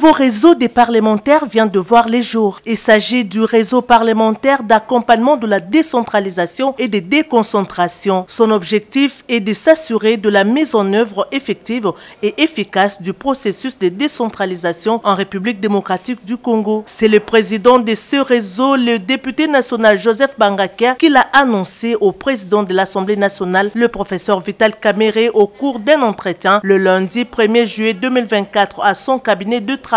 nouveau réseau des parlementaires vient de voir les jours. Il s'agit du réseau parlementaire d'accompagnement de la décentralisation et de déconcentration. Son objectif est de s'assurer de la mise en œuvre effective et efficace du processus de décentralisation en République démocratique du Congo. C'est le président de ce réseau, le député national Joseph Bangakia, qui l'a annoncé au président de l'Assemblée nationale, le professeur Vital Kamerhe, au cours d'un entretien le lundi 1er juillet 2024 à son cabinet de travail.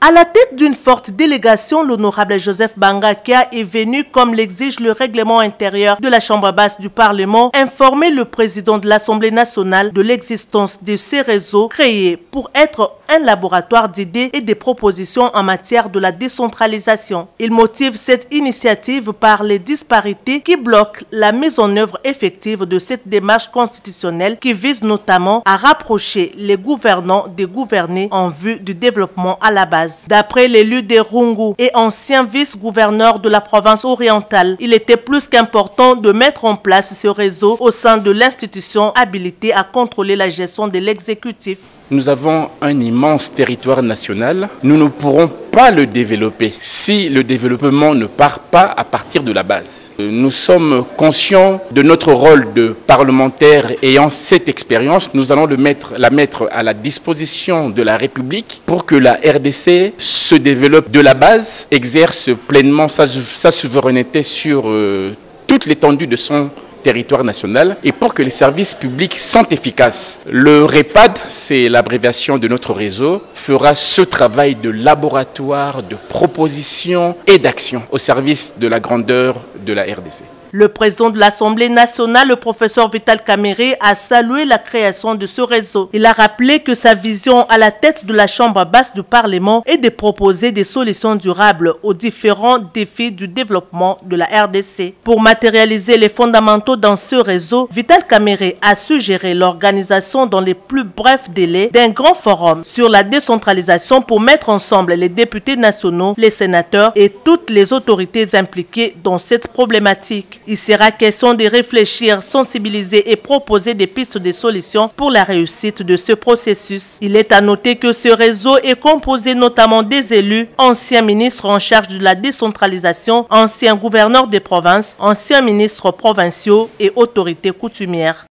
À la tête d'une forte délégation, l'honorable Joseph Bangakia est venu, comme l'exige le règlement intérieur de la Chambre basse du Parlement, informer le président de l'Assemblée nationale de l'existence de ces réseaux créés pour être un laboratoire d'idées et de propositions en matière de la décentralisation. Il motive cette initiative par les disparités qui bloquent la mise en œuvre effective de cette démarche constitutionnelle qui vise notamment à rapprocher les gouvernants des gouvernés en vue du développement à la base. D'après l'élu de Rungu et ancien vice-gouverneur de la province orientale, il était plus qu'important de mettre en place ce réseau au sein de l'institution habilitée à contrôler la gestion de l'exécutif. Nous avons un immense territoire national. Nous ne pourrons pas le développer si le développement ne part pas à partir de la base. Nous sommes conscients de notre rôle de parlementaire ayant cette expérience. Nous allons la mettre à la disposition de la République pour que la RDC se développe de la base, exerce pleinement sa souveraineté sur toute l'étendue de son territoire national et pour que les services publics sont efficaces. Le REPAD, c'est l'abréviation de notre réseau, fera ce travail de laboratoire, de proposition et d'action au service de la grandeur de la RDC. Le président de l'Assemblée nationale, le professeur Vital Kamerhe, a salué la création de ce réseau. Il a rappelé que sa vision à la tête de la Chambre basse du Parlement est de proposer des solutions durables aux différents défis du développement de la RDC. Pour matérialiser les fondamentaux dans ce réseau, Vital Kamerhe a suggéré l'organisation dans les plus brefs délais d'un grand forum sur la décentralisation pour mettre ensemble les députés nationaux, les sénateurs et toutes les autorités impliquées dans cette problématique. Il sera question de réfléchir, sensibiliser et proposer des pistes de solutions pour la réussite de ce processus. Il est à noter que ce réseau est composé notamment des élus, anciens ministres en charge de la décentralisation, anciens gouverneurs des provinces, anciens ministres provinciaux et autorités coutumières.